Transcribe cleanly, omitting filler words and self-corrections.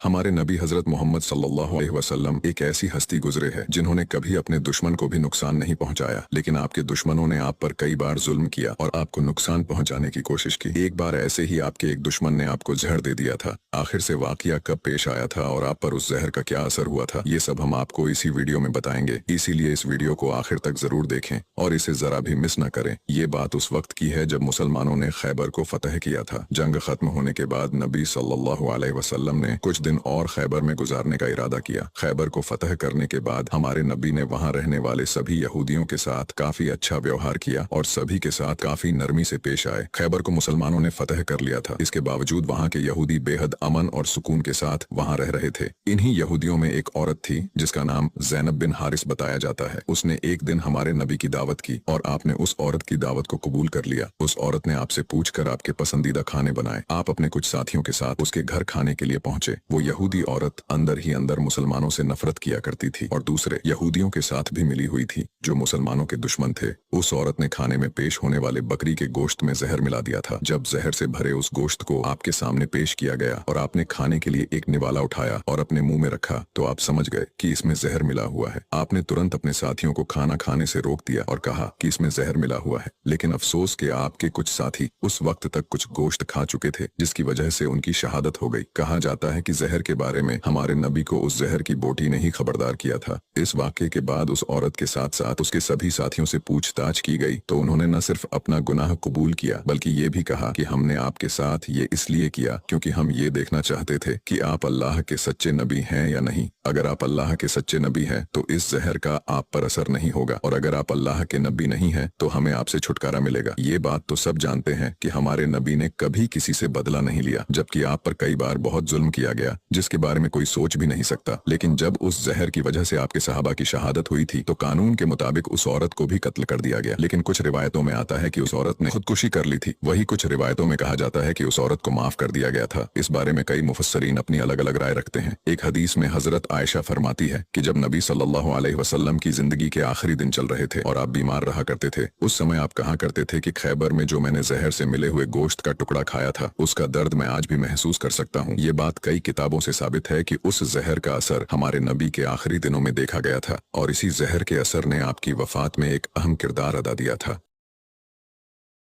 हमारे नबी हजरत मोहम्मद सल्लल्लाहु अलैहि वसल्लम एक ऐसी हस्ती गुजरे है जिन्होंने कभी अपने दुश्मन को भी नुकसान नहीं पहुंचाया, लेकिन आपके दुश्मनों ने आप पर कई बार जुल्म किया और आपको नुकसान पहुंचाने की कोशिश की। एक बार ऐसे ही आपके एक दुश्मन ने आपको जहर दे दिया था। आखिर से वाकया कब पेश आया था और आप पर उस जहर का क्या असर हुआ था, ये सब हम आपको इसी वीडियो में बताएंगे। इसीलिए इस वीडियो को आखिर तक जरूर देखें और इसे जरा भी मिस न करें। ये बात उस वक्त की है जब मुसलमानों ने खैबर को फतह किया था। जंग खत्म होने के बाद नबी सल्लल्लाहु अलैहि वसल्लम ने कुछ दिन और खैबर में गुजारने का इरादा किया। खैबर को फतह करने के बाद हमारे नबी ने वहां रहने वाले सभी यहूदियों के साथ काफी अच्छा व्यवहार किया और सभी के साथ काफी नरमी से पेश आए। खैबर को मुसलमानों ने फतह कर लिया था, इसके बावजूद वहां के यहूदी बेहद अमन और सुकून के साथ वहां रह रहे थे। इन्हीं यहूदियों में एक औरत थी जिसका नाम ज़ैनब बिन हारिस बताया जाता है। उसने एक दिन हमारे नबी की दावत की और आपने उस औरत की दावत को कबूल कर लिया। उस औरत ने आपसे पूछकर आपके पसंदीदा खाने बनाए। आप अपने कुछ साथियों के साथ उसके घर खाने के लिए पहुंचे। वो यहूदी औरत अंदर ही अंदर मुसलमानों से नफरत किया करती थी और दूसरे यहूदियों के साथ भी मिली हुई थी जो मुसलमानों के दुश्मन थे। उस औरत ने खाने में पेश होने वाले बकरी के गोश्त में जहर मिला दिया था। जब जहर से भरे उस गोश्त को आपके सामने पेश किया गया और आपने खाने के लिए एक निवाला उठाया और अपने मुंह में रखा तो आप समझ गए कि इसमें जहर मिला हुआ है। आपने तुरंत अपने साथियों को खाना खाने से रोक दिया और कहा कि इसमें जहर मिला हुआ है, लेकिन अफसोस कि आपके कुछ साथी उस वक्त तक कुछ गोश्त खा चुके थे जिसकी वजह से उनकी शहादत हो गई। कहा जाता है कि जहर के बारे में हमारे नबी को उस जहर की बोटी ने ही खबरदार किया था। इस वाक़े के बाद उस औरत के साथ साथ उसके सभी साथियों से पूछताछ की गई तो उन्होंने न सिर्फ अपना गुनाह कबूल किया बल्कि ये भी कहा कि हमने आपके साथ ये इसलिए किया क्योंकि हम ये देखना चाहते थे कि आप अल्लाह के सच्चे नबी हैं या नहीं। अगर आप अल्लाह के सच्चे नबी हैं तो इस जहर का आप पर असर नहीं होगा, और अगर आप अल्लाह के नबी नहीं हैं तो हमें आपसे छुटकारा मिलेगा। ये बात तो सब जानते हैं कि हमारे नबी ने कभी किसी से बदला नहीं लिया, जबकि आप पर कई बार बहुत जुल्म किया गया जिसके बारे में कोई सोच भी नहीं सकता। लेकिन जब उस जहर की वजह से आपके सहाबा की शहादत हुई थी तो कानून के मुताबिक उस औरत को भी कत्ल कर दिया गया। लेकिन कुछ रिवायतों में आता है कि उस औरत ने खुदकुशी कर ली थी। वही कुछ रिवायतों में कहा जाता है कि उस औरत को माफ कर दिया गया था। इस बारे में कई मुफस्सरीन अपनी अलग अलग राय रखते हैं। एक हदीस में हजरत आयशा फरमाती है कि जब नबी सल्लल्लाहु अलैहि वसल्लम की जिंदगी के आखिरी दिन चल रहे थे और आप बीमार रहा करते थे, उस समय आप कहा करते थे कि खैबर में जो मैंने जहर से मिले हुए गोश्त का टुकड़ा खाया था उसका दर्द मैं आज भी महसूस कर सकता हूँ। ये बात कई किताबों से साबित है कि उस जहर का असर हमारे नबी के आखिरी दिनों में देखा गया था और इसी जहर के असर ने आपकी वफात में एक अहम किरदार अदा दिया था।